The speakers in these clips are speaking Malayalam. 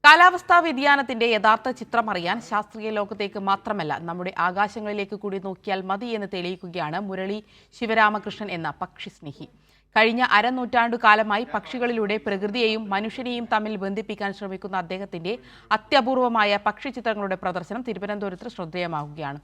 കാലാവസ്ഥാ വ്യതിയാനത്തിന്റെ യഥാർത്ഥ ചിത്രം അറിയാൻ ശാസ്ത്രീയ ലോകത്തേക്ക് മാത്രമല്ല നമ്മുടെ ആകാശങ്ങളിലേക്ക് കൂടി നോക്കിയാൽ മതി എന്ന് തെളിയിക്കുകയാണ് മുരളി ശിവരാമകൃഷ്ണൻ എന്ന പക്ഷിസ്നേഹി. കഴിഞ്ഞ അരനൂറ്റാണ്ടു കാലമായി പക്ഷികളിലൂടെ പ്രകൃതിയെയും മനുഷ്യനെയും തമ്മിൽ ബന്ധിപ്പിക്കാൻ ശ്രമിക്കുന്ന അദ്ദേഹത്തിന്റെ അത്യപൂർവമായ പക്ഷിചിത്രങ്ങളുടെ പ്രദർശനം തിരുവനന്തപുരത്ത് ശ്രദ്ധേയമാവുകയാണ്.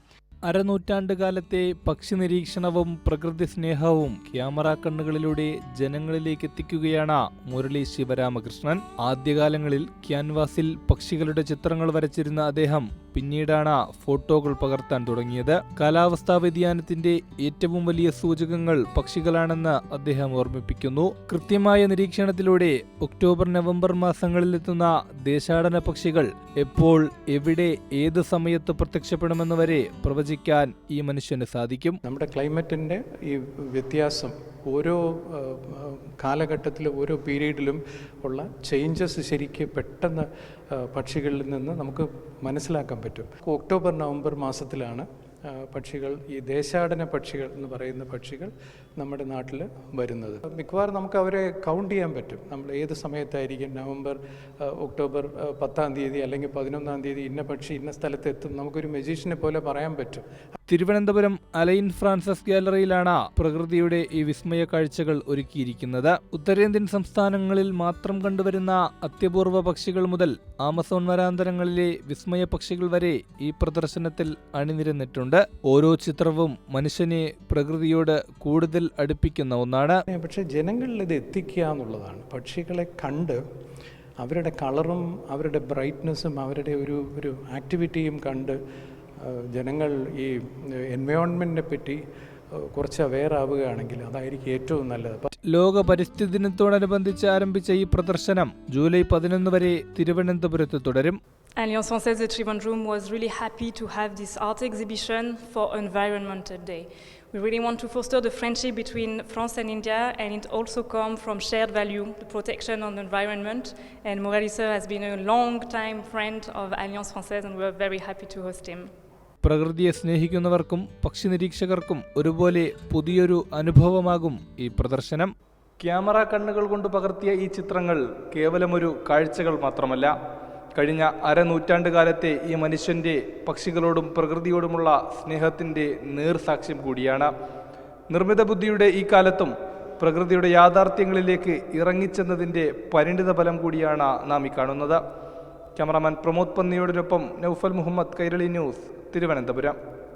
അരനൂറ്റാണ്ടുകാലത്തെ പക്ഷി നിരീക്ഷണവും പ്രകൃതി സ്നേഹവും ക്യാമറ കണ്ണുകളിലൂടെ ജനങ്ങളിലേക്ക് എത്തിക്കുകയാണ് മുരളി ശിവരാമകൃഷ്ണൻ. ആദ്യകാലങ്ങളിൽ ക്യാൻവാസിൽ പക്ഷികളുടെ ചിത്രങ്ങൾ വരച്ചിരുന്ന അദ്ദേഹം പിന്നീടാണ് ഫോട്ടോകൾ പകർത്താൻ തുടങ്ങിയത്. കാലാവസ്ഥാ വ്യതിയാനത്തിന്റെ ഏറ്റവും വലിയ സൂചകങ്ങൾ പക്ഷികളാണെന്ന് അദ്ദേഹം ഓർമ്മിപ്പിക്കുന്നു. കൃത്യമായ നിരീക്ഷണത്തിലൂടെ ഒക്ടോബർ നവംബർ മാസങ്ങളിലെത്തുന്ന ദേശാടന പക്ഷികൾ എപ്പോൾ എവിടെ ഏത് സമയത്ത് പ്രത്യക്ഷപ്പെടുമെന്ന് വരെ പ്രവചിക്കാൻ ഈ മനുഷ്യന് സാധിക്കും. നമ്മുടെ ക്ലൈമറ്റിന്റെ ഈ വ്യത്യാസം ഓരോ കാലഘട്ടത്തിലും ഓരോ പീരീഡിലും ഉള്ള ചേഞ്ചസ് ശരിക്കും പെട്ടെന്ന് പക്ഷികളിൽ നിന്ന് നമുക്ക് മനസ്സിലാക്കാൻ പറ്റും. ഒക്ടോബർ നവംബർ മാസത്തിലാണ് പക്ഷികൾ, ഈ ദേശാടന പക്ഷികൾ എന്ന് പറയുന്ന പക്ഷികൾ നമ്മുടെ നാട്ടിൽ വരുന്നത്. മിക്കവാറും നമുക്ക് അവരെ കൗണ്ട് ചെയ്യാൻ പറ്റും. നമ്മൾ ഏത് സമയത്തായിരിക്കും നവംബർ ഒക്ടോബർ 10-ാം തീയതി അല്ലെങ്കിൽ 11-ാം തീയതി ഇന്ന പക്ഷി ഇന്ന സ്ഥലത്ത് എത്തും, നമുക്കൊരു മജീഷ്യനെ പോലെ പറയാൻ പറ്റും. തിരുവനന്തപുരം അലൈൻ ഫ്രാൻസിസ് ഗാലറിയിലാണ് പ്രകൃതിയുടെ ഈ വിസ്മയ കാഴ്ചകൾ ഒരുക്കിയിരിക്കുന്നത്. ഉത്തരേന്ത്യൻ സംസ്ഥാനങ്ങളിൽ മാത്രം കണ്ടുവരുന്ന അത്യപൂർവ പക്ഷികൾ മുതൽ ആമസോൺ വനാന്തരങ്ങളിലെ വിസ്മയ പക്ഷികൾ വരെ ഈ പ്രദർശനത്തിൽ അണിനിരന്നിട്ടുണ്ട്. ഓരോ ചിത്രവും മനുഷ്യനെ പ്രകൃതിയോട് കൂടുതൽ അടുപ്പിക്കുന്ന ഒന്നാണ്. പക്ഷെ ജനങ്ങളിൽ ഇത് എത്തിക്കുക എന്നുള്ളതാണ്. പക്ഷികളെ കണ്ട് അവരുടെ കളറും അവരുടെ ബ്രൈറ്റ്നെസ്സും അവരുടെ ഒരു ആക്ടിവിറ്റിയും കണ്ട് ജനങ്ങൾ ഈ എൻവയോൺമെന്റിനെ പറ്റി കുറച്ച് അവെയർ ആവുകയാണെങ്കിൽ അതായിരിക്കും ഏറ്റവും നല്ലത്. ലോക പരിസ്ഥിതി ദിനത്തോടനുബന്ധിച്ച് ആരംഭിച്ച ഈ പ്രദർശനം ജൂലൈ 11 വരെ തിരുവനന്തപുരത്ത് തുടരും. Alliance Française de Trivandrum was really happy to have this art exhibition for Environmental Day. We really want to foster the friendship between France and India, and it also comes from shared value, the protection of the environment. And Morali sir has been a long-time friend of Alliance Française, and we are very happy to host him. പ്രകൃതിയെ സ്നേഹിക്കുന്നവർക്കും പക്ഷി നിരീക്ഷകർക്കും ഒരുപോലെ പുതിയൊരു അനുഭവമാകും ഈ പ്രദർശനം. ക്യാമറ കണ്ണുകൾ കൊണ്ട് പകർത്തിയ ഈ ചിത്രങ്ങൾ കേവലമൊരു കാഴ്ചകൾ മാത്രമല്ല, കഴിഞ്ഞ അരനൂറ്റാണ്ടുകാലത്തെ ഈ മനുഷ്യന്റെ പക്ഷികളോടും പ്രകൃതിയോടുമുള്ള സ്നേഹത്തിന്റെ നേർസാക്ഷ്യം കൂടിയാണ്. നിർമ്മിത ബുദ്ധിയുടെ ഈ കാലത്തും പ്രകൃതിയുടെ യാഥാർത്ഥ്യങ്ങളിലേക്ക് ഇറങ്ങിച്ചെന്നതിന്റെ പരിണിത ഫലം കൂടിയാണ് നാം ഈ കാണുന്നത്. ക്യാമറാമാൻ പ്രമോദ് പന്നിയോടൊപ്പം നൗഫൽ മുഹമ്മദ്, കൈരളി ന്യൂസ്, തിരുവനന്തപുരം.